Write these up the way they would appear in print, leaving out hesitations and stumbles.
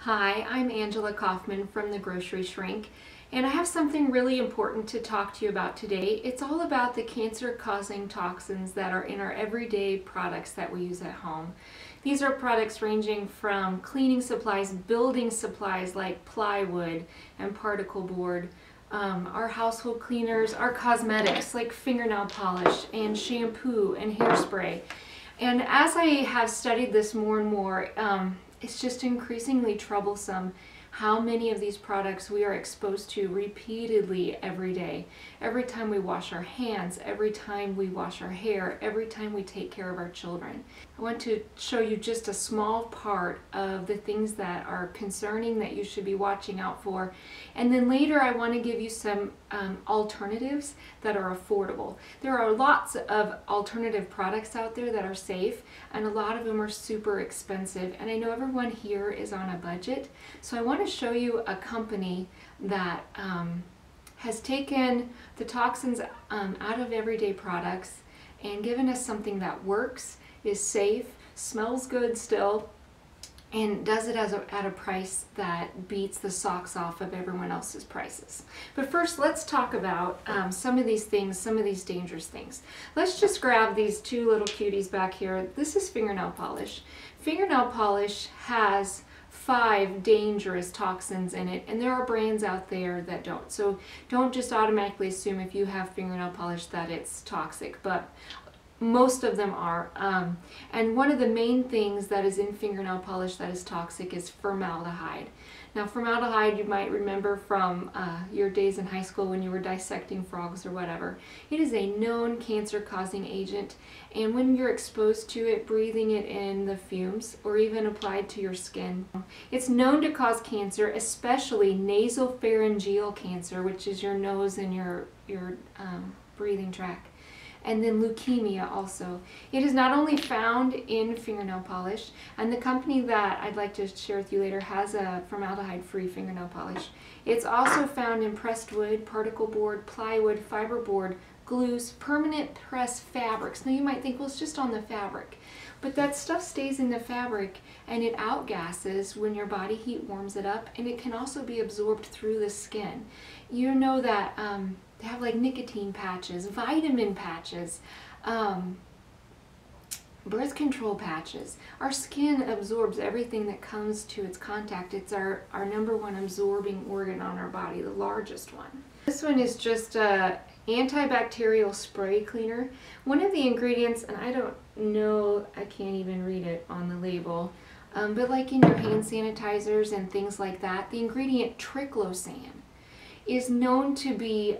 Hi, I'm Angela Kaufman from the Grocery Shrink, and I have something really important to talk to you about today. It's all about the cancer-causing toxins that are in our everyday products that we use at home. These are products ranging from cleaning supplies, building supplies like plywood and particle board, our household cleaners, our cosmetics like fingernail polish and shampoo and hairspray. And as I have studied this more and more, it's just increasingly troublesome how many of these products we are exposed to repeatedly every day. Every time we wash our hands, every time we wash our hair, every time we take care of our children. I want to show you just a small part of the things that are concerning that you should be watching out for. And then later I want to give you some alternatives that are affordable. There are lots of alternative products out there that are safe, and a lot of them are super expensive. And I know everyone here is on a budget, so I want to show you a company that has taken the toxins out of everyday products and given us something that works, is safe, smells good still, and does it at a price that beats the socks off of everyone else's prices. But first, let's talk about some of these things, some of these dangerous things. Let's just grab these two little cuties back here. This is fingernail polish. Fingernail polish has 5 dangerous toxins in it, and there are brands out there that don't. So don't just automatically assume if you have fingernail polish that it's toxic, but most of them are. And one of the main things that is in fingernail polish that is toxic is formaldehyde. Now, formaldehyde, you might remember from your days in high school when you were dissecting frogs or whatever. It is a known cancer-causing agent, and when you're exposed to it, breathing it in the fumes or even applied to your skin, it's known to cause cancer, especially nasopharyngeal cancer, which is your nose and your breathing tract. And then leukemia also. It is not only found in fingernail polish, and the company that I'd like to share with you later has a formaldehyde-free fingernail polish. It's also found in pressed wood, particle board, plywood, fiberboard, glues, permanent press fabrics. Now you might think, well, it's just on the fabric. But that stuff stays in the fabric and it outgasses when your body heat warms it up, and it can also be absorbed through the skin. You know that they have like nicotine patches, vitamin patches, birth control patches. Our skin absorbs everything that comes to its contact. It's our #1 absorbing organ on our body, the largest one. This one is just a antibacterial spray cleaner. One of the ingredients, and I don't know, I can't even read it on the label, but like in your hand sanitizers and things like that, the ingredient triclosan is known to be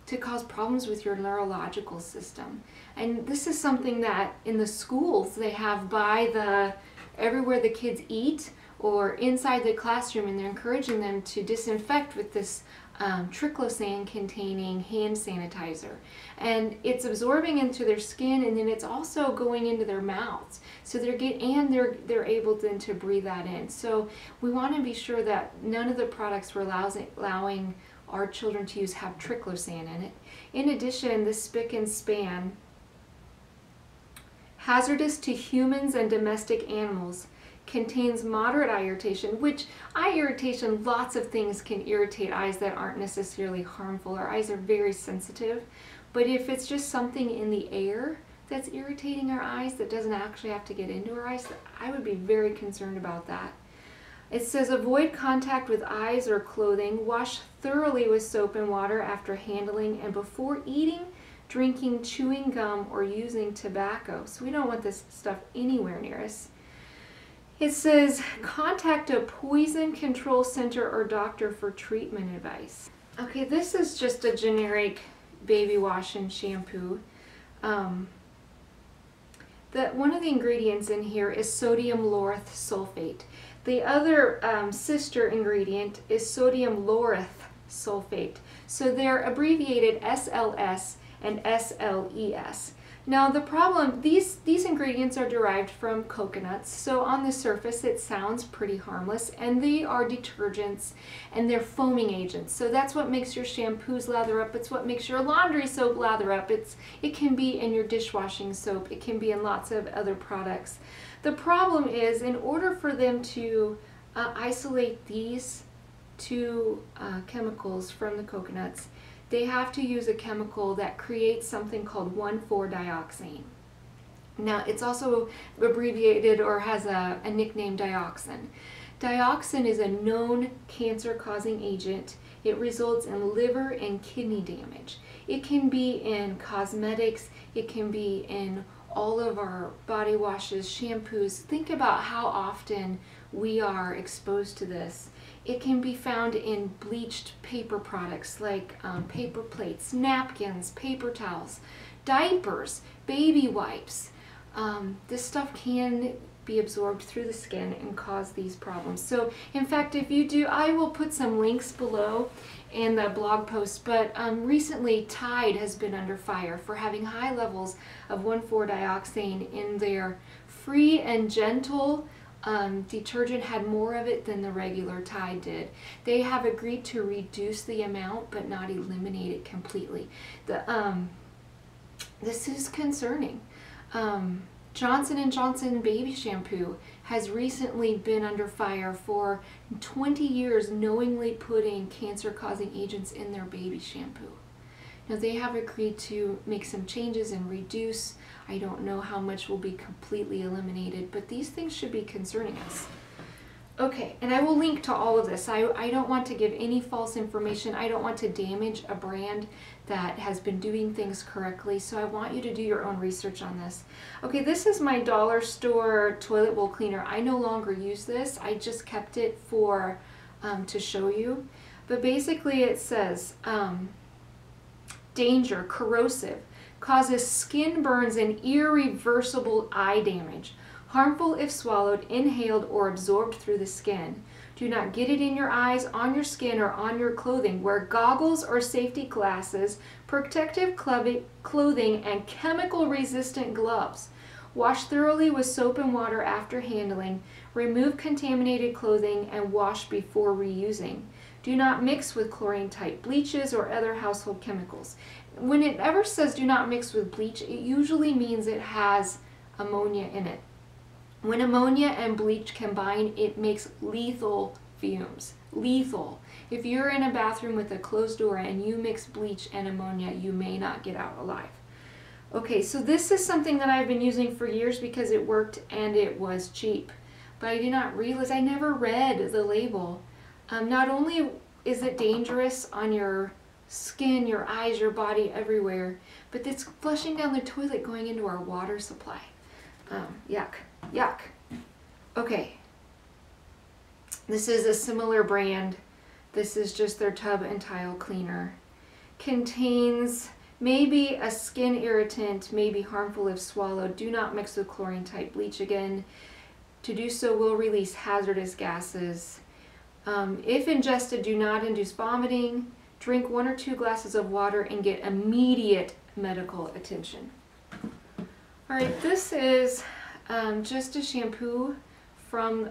to cause problems with your neurological system. And this is something that in the schools they have by everywhere the kids eat or inside the classroom, and they're encouraging them to disinfect with this triclosan containing hand sanitizer. And it's absorbing into their skin, and then it's also going into their mouths. So they're able then to breathe that in. So we want to be sure that none of the products we're allowing our children to use have triclosan in it. In addition, the spick and span, hazardous to humans and domestic animals, contains moderate eye irritation, which eye irritation, lots of things can irritate eyes that aren't necessarily harmful. Our eyes are very sensitive, but if it's just something in the air that's irritating our eyes that doesn't actually have to get into our eyes, I would be very concerned about that. It says avoid contact with eyes or clothing, wash thoroughly with soap and water after handling and before eating, drinking, chewing gum, or using tobacco. So we don't want this stuff anywhere near us. It says contact a poison control center or doctor for treatment advice. Okay, this is just a generic baby wash and shampoo. One of the ingredients in here is sodium lauryl sulfate. The other sister ingredient is sodium lauryl sulfate. So they're abbreviated SLS and SLES. Now the problem, these ingredients are derived from coconuts, so on the surface it sounds pretty harmless, and they are detergents and they're foaming agents. So that's what makes your shampoos lather up, it's what makes your laundry soap lather up, it can be in your dishwashing soap, it can be in lots of other products. The problem is, in order for them to isolate these two chemicals from the coconuts, they have to use a chemical that creates something called 1,4-dioxane. Now, it's also abbreviated or has a nickname dioxin. Dioxin is a known cancer-causing agent. It results in liver and kidney damage. It can be in cosmetics, it can be in all of our body washes, shampoos. Think about how often we are exposed to this. It can be found in bleached paper products like paper plates, napkins, paper towels, diapers, baby wipes. This stuff can be absorbed through the skin and cause these problems. So in fact, if you do, I will put some links below in the blog post, but recently Tide has been under fire for having high levels of 1,4-dioxane in their Free and Gentle detergent. Had more of it than the regular Tide did. They have agreed to reduce the amount but not eliminate it completely. This is concerning. Johnson & Johnson baby shampoo has recently been under fire for 20 years knowingly putting cancer-causing agents in their baby shampoo. Now, they have agreed to make some changes and reduce. I don't know how much will be completely eliminated, but these things should be concerning us. Okay, and I will link to all of this. I don't want to give any false information. I don't want to damage a brand that has been doing things correctly, so I want you to do your own research on this. Okay, this is my dollar store toilet bowl cleaner. I no longer use this. I just kept it for to show you. But basically it says, danger, corrosive, causes skin burns and irreversible eye damage. Harmful if swallowed, inhaled, or absorbed through the skin. Do not get it in your eyes, on your skin, or on your clothing. Wear goggles or safety glasses, protective clothing, and chemical-resistant gloves. Wash thoroughly with soap and water after handling. Remove contaminated clothing and wash before reusing. Do not mix with chlorine-type bleaches or other household chemicals. When it ever says do not mix with bleach, it usually means it has ammonia in it. When ammonia and bleach combine, it makes lethal fumes. Lethal. If you're in a bathroom with a closed door and you mix bleach and ammonia, you may not get out alive. Okay, so this is something that I've been using for years because it worked and it was cheap. But I did not realize, I never read the label. Not only is it dangerous on your skin, your eyes, your body, everywhere, but it's flushing down the toilet going into our water supply. Yuck. Yuck. Okay. This is a similar brand. This is just their tub and tile cleaner. Contains maybe a skin irritant, may be harmful if swallowed. Do not mix with chlorine-type bleach again. To do so will release hazardous gases. If ingested, do not induce vomiting. Drink 1 or 2 glasses of water and get immediate medical attention. All right, this is just a shampoo from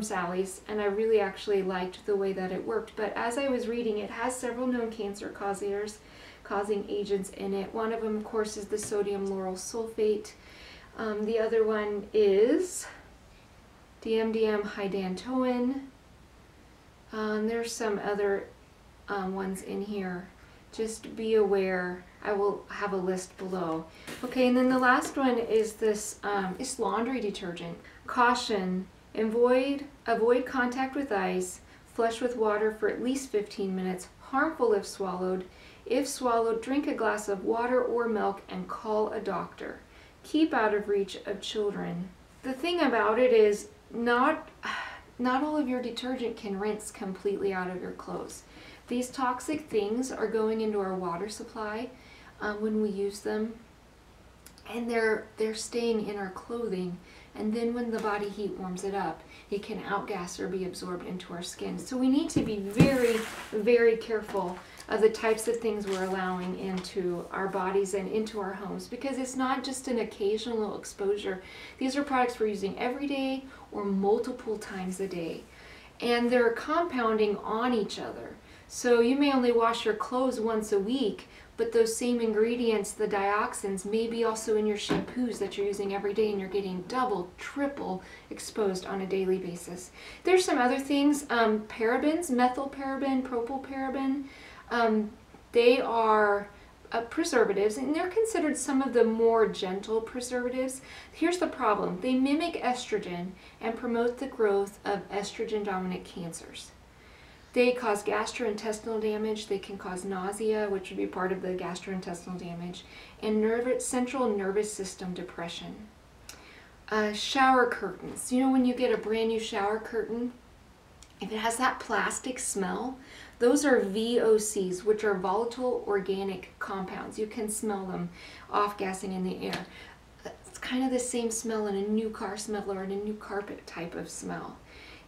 Sally's, and I really actually liked the way that it worked. But as I was reading, it has several known cancer causing agents in it. One of them, of course, is the sodium lauryl sulfate. The other one is DMDM hydantoin. There's some other ones in here. Just be aware. I will have a list below. Okay, and then the last one is this is laundry detergent. Caution, avoid contact with ice, flush with water for at least 15 minutes, harmful if swallowed. If swallowed, drink a glass of water or milk and call a doctor. Keep out of reach of children. The thing about it is not all of your detergent can rinse completely out of your clothes. These toxic things are going into our water supply when we use them, and they're staying in our clothing, and then when the body heat warms it up, it can outgas or be absorbed into our skin. So we need to be very, very careful of the types of things we're allowing into our bodies and into our homes, because it's not just an occasional exposure. These are products we're using every day or multiple times a day, and they're compounding on each other. So you may only wash your clothes once a week, but those same ingredients, the dioxins, may be also in your shampoos that you're using every day, and you're getting double, triple exposed on a daily basis. There's some other things, parabens, methylparaben, propylparaben, they are preservatives, and they're considered some of the more gentle preservatives. Here's the problem: they mimic estrogen and promote the growth of estrogen-dominant cancers. They cause gastrointestinal damage, they can cause nausea, which would be part of the gastrointestinal damage, and central nervous system depression. Shower curtains. You know, when you get a brand new shower curtain, if it has that plastic smell, those are VOCs, which are volatile organic compounds. You can smell them off-gassing in the air. It's kind of the same smell in a new car smell or in a new carpet type of smell.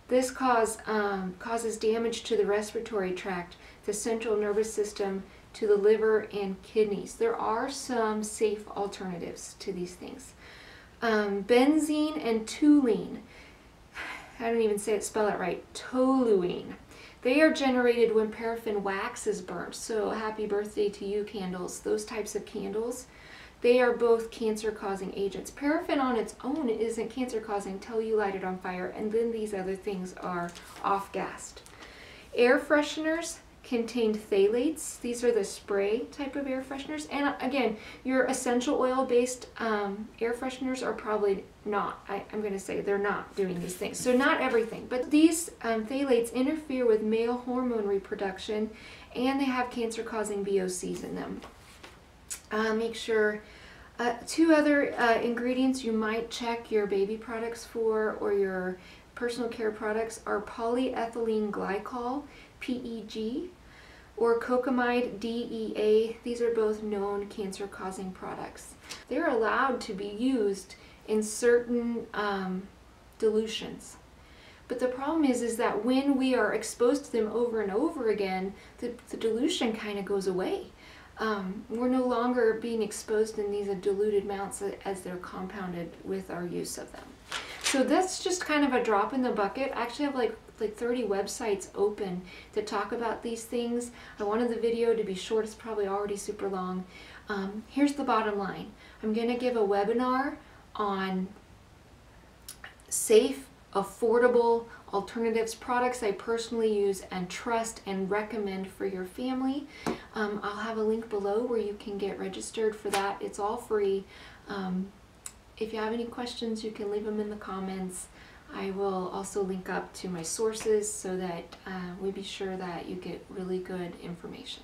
This causes damage to the respiratory tract, the central nervous system, to the liver and kidneys. There are some safe alternatives to these things. Benzene and toluene. I don't even spell it right. Toluene. They are generated when paraffin wax is burnt. So happy birthday to you candles. Those types of candles. They are both cancer-causing agents. Paraffin on its own isn't cancer-causing until you light it on fire, and then these other things are off-gassed. Air fresheners contain phthalates. These are the spray type of air fresheners. And again, your essential oil-based air fresheners are probably not. I'm going to say they're not doing these things. So not everything. But these phthalates interfere with male hormone reproduction, and they have cancer-causing VOCs in them. Make sure two other ingredients you might check your baby products for, or your personal care products, are polyethylene glycol, PEG, or cocamide, DEA. These are both known cancer-causing products. They're allowed to be used in certain dilutions. But the problem is that when we are exposed to them over and over again, the dilution kind of goes away. We're no longer being exposed in these diluted amounts as they're compounded with our use of them. So that's just kind of a drop in the bucket. I actually have like 30 websites open to talk about these things. I wanted the video to be short. It's probably already super long. Here's the bottom line. I'm going to give a webinar on safe, affordable alternatives, products I personally use and trust and recommend for your family. I'll have a link below where you can get registered for that. It's all free. If you have any questions, you can leave them in the comments. I will also link up to my sources so that we be sure that you get really good information.